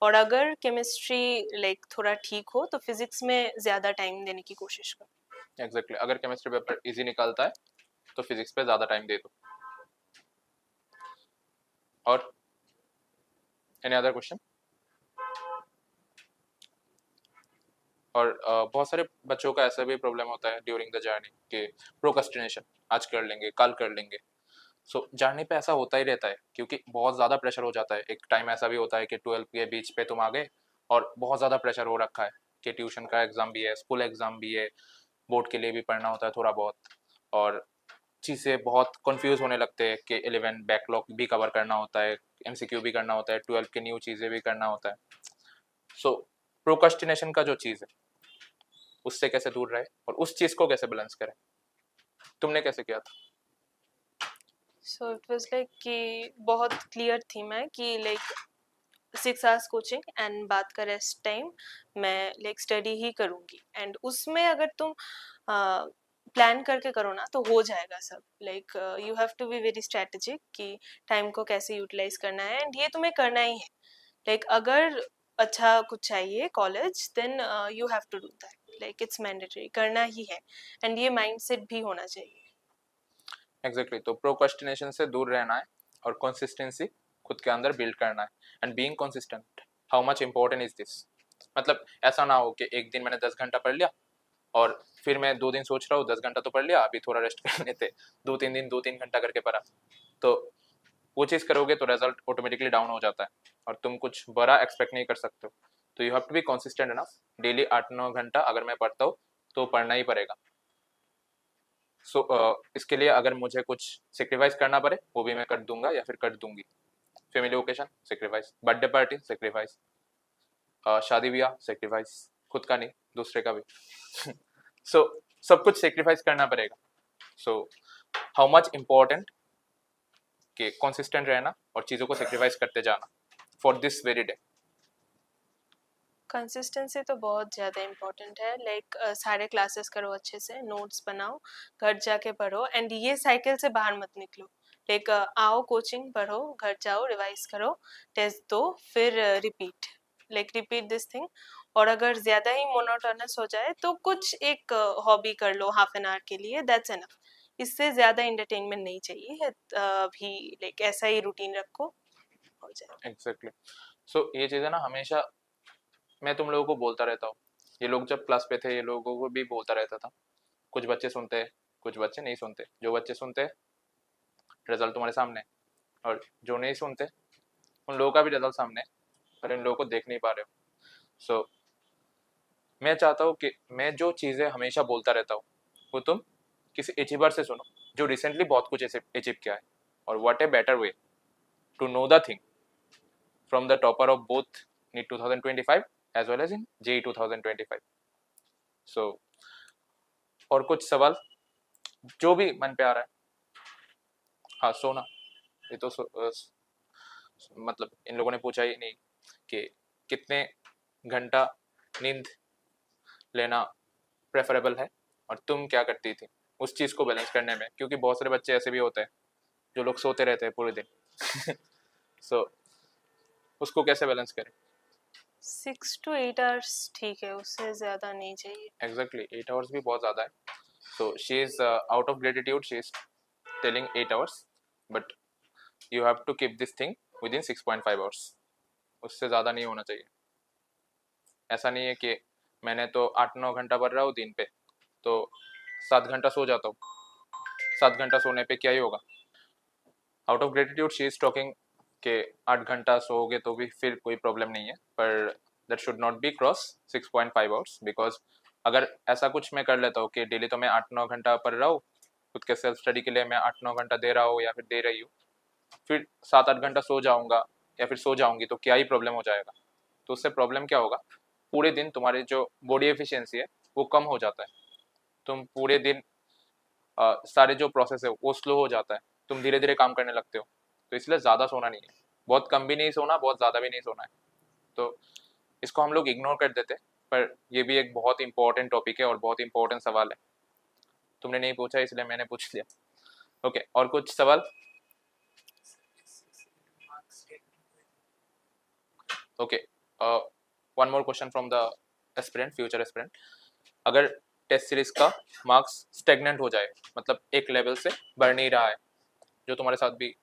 और अगर केमिस्ट्री लाइक थोड़ा ठीक हो तो फिजिक्स में ज़्यादा टाइम देने की कोशिश करो। एग्जैक्टली, अगर केमिस्ट्री पेपर इजी निकलता है तो फिजिक्स पे ज्यादा टाइम दे दो। और एनी अदर क्वेश्चन? और बहुत सारे बच्चों का ऐसा भी प्रॉब्लम होता है ड्यूरिंग द जर्नी कि प्रोक्रेस्टिनेशन, आज कर लेंगे, कल कर लेंगे। सो जर्नी पे ऐसा होता ही रहता है, क्योंकि बहुत ज़्यादा प्रेशर हो जाता है। एक टाइम ऐसा भी होता है कि 12 के बीच पे तुम आ गए और बहुत ज़्यादा प्रेशर हो रखा है कि ट्यूशन का एग्ज़ाम भी है, स्कूल एग्ज़ाम भी है, बोर्ड के लिए भी पढ़ना होता है थोड़ा बहुत, और चीज़ें बहुत कंफ्यूज होने लगते हैं कि 11 बैकलॉग भी कवर करना होता है, एमसीक्यू भी करना होता है, 12 की न्यू चीज़ें भी करना होता है। सो प्रोक्रेस्टिनेशन का जो चीज़ है उससे कैसे दूर रहे और उस चीज़ को कैसे बैलेंस करें, तुमने कैसे किया था? सो इट वाज लाइक कि बहुत क्लियर थी मैं कि लाइक 6 आवर्स कोचिंग एंड बात का रेस्ट टाइम मैं लाइक स्टडी ही करूँगी, एंड उसमें अगर तुम प्लान करके करो ना तो हो जाएगा सब। Like you have to be very strategic कि टाइम को कैसे यूटिलाइज करना है, एंड ये तुम्हें करना ही है। लाइक अगर अच्छा कुछ चाहिए college, then you have to do that, like it's mandatory, करना ही है, एंड ये माइंडसेट भी होना चाहिए। एग्जैक्टली, तो प्रोक्रेस्टिनेशन से दूर रहना है और कंसिस्टेंसी खुद के अंदर बिल्ड करना है। And being consistent, how much important is this? मतलब ऐसा ना हो कि एक दिन मैंने 10 घंटा पढ़ लिया और फिर मैं 2 दिन सोच रहा हूँ 10 घंटा तो पढ़ लिया, अभी थोड़ा रेस्ट कर लेते, 2-3 दिन 2-3 घंटा करके पढ़ा, तो वो चीज़ करोगे तो रिजल्ट ऑटोमेटिकली डाउन हो जाता है और तुम कुछ बड़ा एक्सपेक्ट नहीं कर सकते हो। तो you have to be consistent enough, daily 8-9 घंटा अगर मैं पढ़ता हूँ तो पढ़ना ही पड़ेगा। सो इसके लिए अगर मुझे कुछ सेक्रीफाइस करना पड़े वो भी मैं कर दूंगा या फिर कर दूंगी। Family occasion sacrifice, birthday party sacrifice, शादी ब्याह सेक्रीफाइस, खुद का नहीं दूसरे का भी। सो सब कुछ सेक्रीफाइस करना पड़ेगा। सो हाउ मच इम्पोर्टेंट कि कंसिस्टेंट रहना और चीज़ों को सेक्रीफाइस करते जाना for this very day. Consistency तो बहुत ज़्यादा इम्पोर्टेंट है। लाइक सारे क्लासेस करो अच्छे से, नोट्स बनाओ, घर जाके पढ़ो, एंड ये साइकिल से बाहर मत निकलो। लाइक आओ कोचिंग पढ़ो, घर जाओ रिवाइज करो, टेस्ट दो, फिर repeat, like repeat this thing. और अगर ज़्यादा ही मोनोटोनस हो जाए तो कुछ एक हॉबी कर लो हाफ एन आवर के लिए, दैट्स एनफ। इससे ज़्यादा इंटरटेनमेंट नहीं चाहिए अभी। लाइक ऐसा ही रूटीन रखो, हो जाए। एग्जैक्टली। सो ये चीज़ें ना हमेशा मैं तुम लोगों को बोलता रहता हूँ, ये लोग जब क्लास पे थे ये लोगों को भी बोलता रहता था। कुछ बच्चे सुनते हैं, कुछ बच्चे नहीं सुनते। जो बच्चे सुनते हैं रिजल्ट तुम्हारे सामने, और जो नहीं सुनते उन लोगों का भी रिजल्ट सामने, पर इन लोगों को देख नहीं पा रहे हो। सो मैं चाहता हूँ कि मैं जो चीज़ें हमेशा बोलता रहता हूँ वो तुम किसी अचीवर से सुनो जो रिसेंटली बहुत कुछ अचीव किया है, और what a better way to know the thing from the topper of both NEET 2025 as well as in JEE 2025। So और कुछ सवाल जो भी मन पे आ रहा है? हाँ सोना, ये तो मतलब इन लोगों ने पूछा ही नहीं कि कितने घंटा नींद लेना प्रेफरेबल है और तुम क्या करती थी उस चीज़ को बैलेंस करने में, क्योंकि बहुत सारे बच्चे ऐसे भी होते हैं जो लोग सोते रहते हैं पूरे दिन। सो उसको कैसे बैलेंस करें? 6 to 8 आवर्स ठीक है, उससे ज़्यादा नहीं चाहिए। एग्जैक्टली, 8 आवर्स भी बहुत ज़्यादा है। So she is out of gratitude, she is telling 8 hours, but you have to keep this thing within 6.5 hours, उससे ज़्यादा नहीं होना चाहिए। ऐसा नहीं है कि मैंने तो 8-9 घंटा पढ़ रहा हूँ दिन पे तो 7 घंटा सो जाता हूँ, 7 घंटा सोने पे क्या ही होगा? Out of gratitude she is talking कि 8 घंटा सोओगे तो भी फिर कोई प्रॉब्लम नहीं है, पर that should not be cross 6.5 hours, because अगर ऐसा कुछ मैं कर लेता हूँ कि डेली तो मैं 8-9 घंटा पढ़ रहा हूँ, खुद के सेल्फ स्टडी के लिए मैं 8-9 घंटा दे रहा हूँ या फिर दे रही हूँ, फिर 7-8 घंटा सो जाऊंगा या फिर सो जाऊंगी तो क्या ही प्रॉब्लम हो जाएगा। तो उससे प्रॉब्लम क्या होगा, पूरे दिन तुम्हारी जो बॉडी एफिशिएंसी है वो कम हो जाता है, तुम पूरे दिन सारे जो प्रोसेस है वो स्लो हो जाता है, तुम धीरे धीरे काम करने लगते हो। तो इसलिए ज़्यादा सोना नहीं है, बहुत कम भी नहीं सोना, बहुत ज़्यादा भी नहीं सोना है। तो इसको हम लोग इग्नोर कर देते, पर ये भी एक बहुत इंपॉर्टेंट टॉपिक है और बहुत इंपॉर्टेंट सवाल है। तुमने नहीं पूछा इसलिए मैंने पूछ लिया। ओके, और कुछ सवाल? Okay, one more question from the aspirant, future aspirant. अगर टेस्ट सीरीज का मार्क्स स्टेगनेंट हो जाए, मतलब एक लेवल से बढ़ नहीं रहा है, जो तुम्हारे साथ भी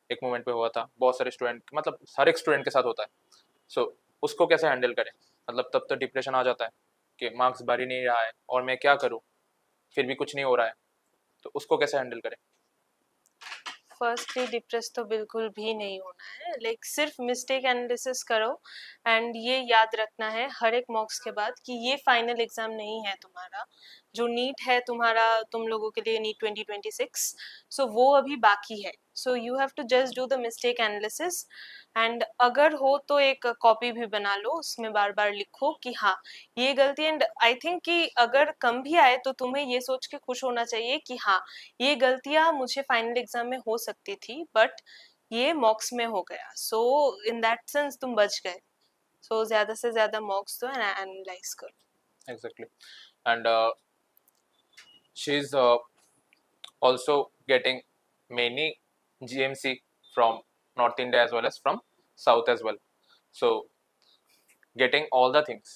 एक मोमेंट पे हुआ था, बहुत सारे स्टूडेंट, मतलब हर एक स्टूडेंट के साथ होता है, सो उसको कैसे हैंडल करें? मतलब तब तो डिप्रेशन आ जाता है कि मार्क्स बढ़ ही नहीं रहा है और मैं क्या करूं, फिर भी कुछ नहीं हो रहा है, तो उसको कैसे हैंडल करें? फर्स्टली डिप्रेस तो बिल्कुल भी नहीं होना है, लाइक सिर्फ मिस्टेक एनालिसिस करो एंड ये याद रखना है हर एक मॉक्स के बाद कि ये फाइनल एग्जाम नहीं है तुम्हारा। जो नीट है तुम्हारा, तुम लोगों के लिए नीट 2026, सो वो अभी बाकी है। So you have to just do the mistake analysis and अगर हो तो एक कॉपी भी बना लो, उसमें बार बार लिखो कि हाँ ये गलती। एंड आई थिंक कि अगर कम भी आए तो तुम्हें ये सोच के खुश होना चाहिए कि हाँ ये गलतियां मुझे फाइनल एग्जाम में हो सकती थी बट ये मॉक्स में हो गया, सो इन दैट सेंस तुम बच गए। सो ज्यादा से ज्यादा मॉक्स दो एंड एनालाइज करो। Exactly. And she's also getting many GMC from North India as well as from South as well. So getting all the things,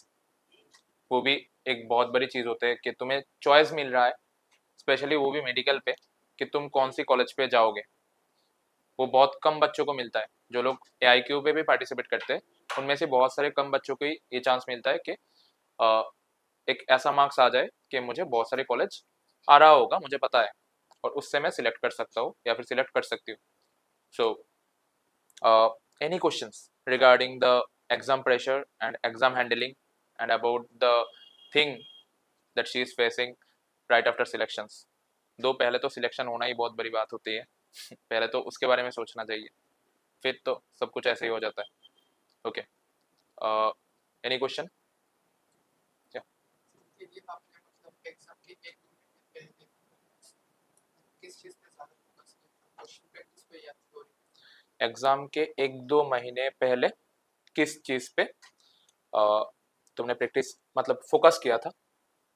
वो भी एक बहुत बड़ी चीज़ होती है कि तुम्हें चॉइस मिल रहा है, स्पेशली वो भी मेडिकल पे, कि तुम कौन सी कॉलेज पे जाओगे। वो बहुत कम बच्चों को मिलता है, जो लोग AIQ पे भी पार्टिसिपेट करते हैं उनमें से बहुत सारे कम बच्चों को ही ये चांस मिलता है कि एक ऐसा मार्क्स आ जाए कि मुझे बहुत सारे कॉलेज आ रहा होगा, मुझे पता है, और उससे मैं सिलेक्ट कर सकता हूँ या फिर सिलेक्ट कर सकती हूँ। सो any questions regarding the exam pressure and exam handling and about the thing that she is facing right after selections? दो, पहले तो सिलेक्शन होना ही बहुत बड़ी बात होती है पहले तो उसके बारे में सोचना चाहिए, फिर तो सब कुछ ऐसे ही हो जाता है। Okay, any question? ये आपने मतलब एग्जाम के 1-2 महीने पहले किस चीज पे ज्यादा फोकस किया, क्वेश्चन प्रैक्टिस पे या थ्योरी? एग्जाम के 1-2 महीने पहले किस चीज पे तुमने प्रैक्टिस, मतलब फोकस किया था,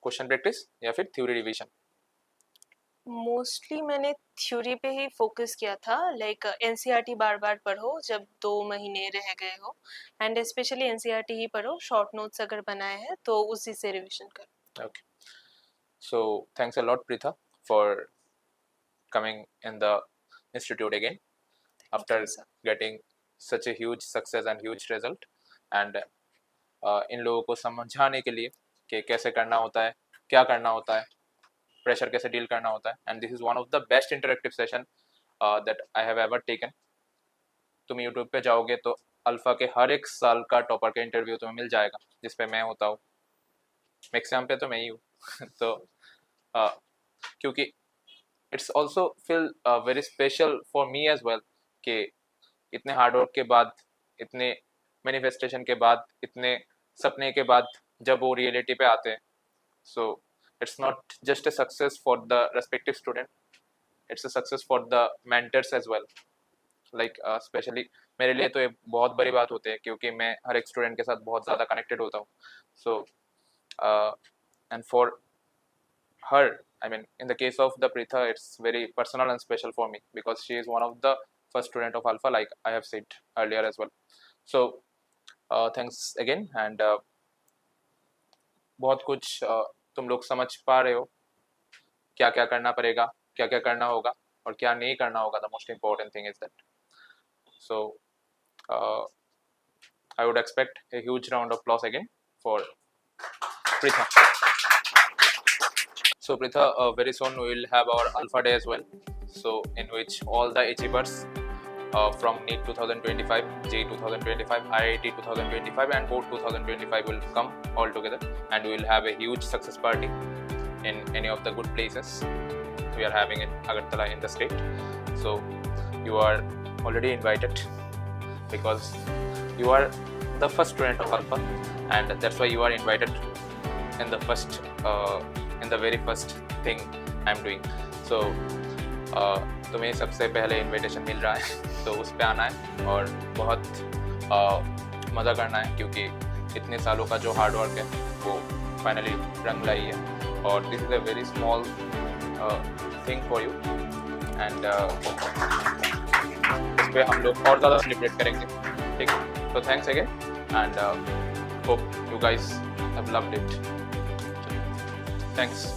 क्वेश्चन प्रैक्टिस या फिर थ्योरी रिवीजन? मोस्टली मैंने थ्योरी पे ही फोकस किया था, लाइक एनसीईआरटी बार बार पढ़ो जब 2 महीने रह गए हो, एंड स्पेशली एनसीईआरटी ही पढ़ो, शॉर्ट नोट्स अगर बनाए हैं तो उसी से रिवीजन करो। Okay, so thanks a lot Pritha for coming in the institute again after you, sir. getting such a huge success and huge result, and इन लोगों को समझाने के लिए कि कैसे करना होता है, क्या करना होता है, प्रेशर कैसे डील करना होता है, and this is one of the best interactive session that I have ever taken. तुम यूट्यूब पे जाओगे तो अल्फा के हर एक साल का टॉपर का इंटरव्यू तुम्हें मिल जाएगा जिसपे मैं होता हूँ, मैक्सिमम पे तो मैं ही हूँ तो क्योंकि it's also feel very special for me as well कि इतने हार्डवर्क के बाद, इतने मैनिफेस्टेशन के बाद, इतने सपने के बाद जब वो रियलिटी पे आते हैं, so it's not just a success for the respective student, it's a success for the mentors as well. Like specially मेरे लिए तो ये बहुत बड़ी बात होती है क्योंकि मैं हर एक स्टूडेंट के साथ बहुत ज़्यादा कनेक्टेड होता हूँ। So and for her, I mean in the case of the Pritha, it's very personal and special for me because she is one of the first student of Alpha, like I have said earlier as well. So thanks again, and बहुत कुछ तुम लोग समझ पा रहे हो क्या क्या करना पड़ेगा, क्या क्या करना होगा और क्या नहीं करना होगा। The most important thing is that, so I would expect a huge round of applause again for Pritha. So Pritha, very soon we will have our Alpha Day as well. so in which all the achievers from NEET 2025, JEE 2025, IIT 2025 and board 2025 will come all together, and we will have a huge success party in any of the good places we are having in Agartala in the state. So you are already invited because you are the first student of Alpha, and that's why you are invited in the first in the very first thing I am doing. So तुम्हें सबसे पहले invitation मिल रहा है, तो उस पे आना है और बहुत मज़ा करना है, क्योंकि इतने सालों का जो हार्ड वर्क है वो फाइनली रंग लाई है, और this is a very small thing for you, and इस पे हम लोग और ज़्यादा सेलिब्रेट करेंगे, ठीक है? तो thanks again, and hope you guys have loved it. Thanks.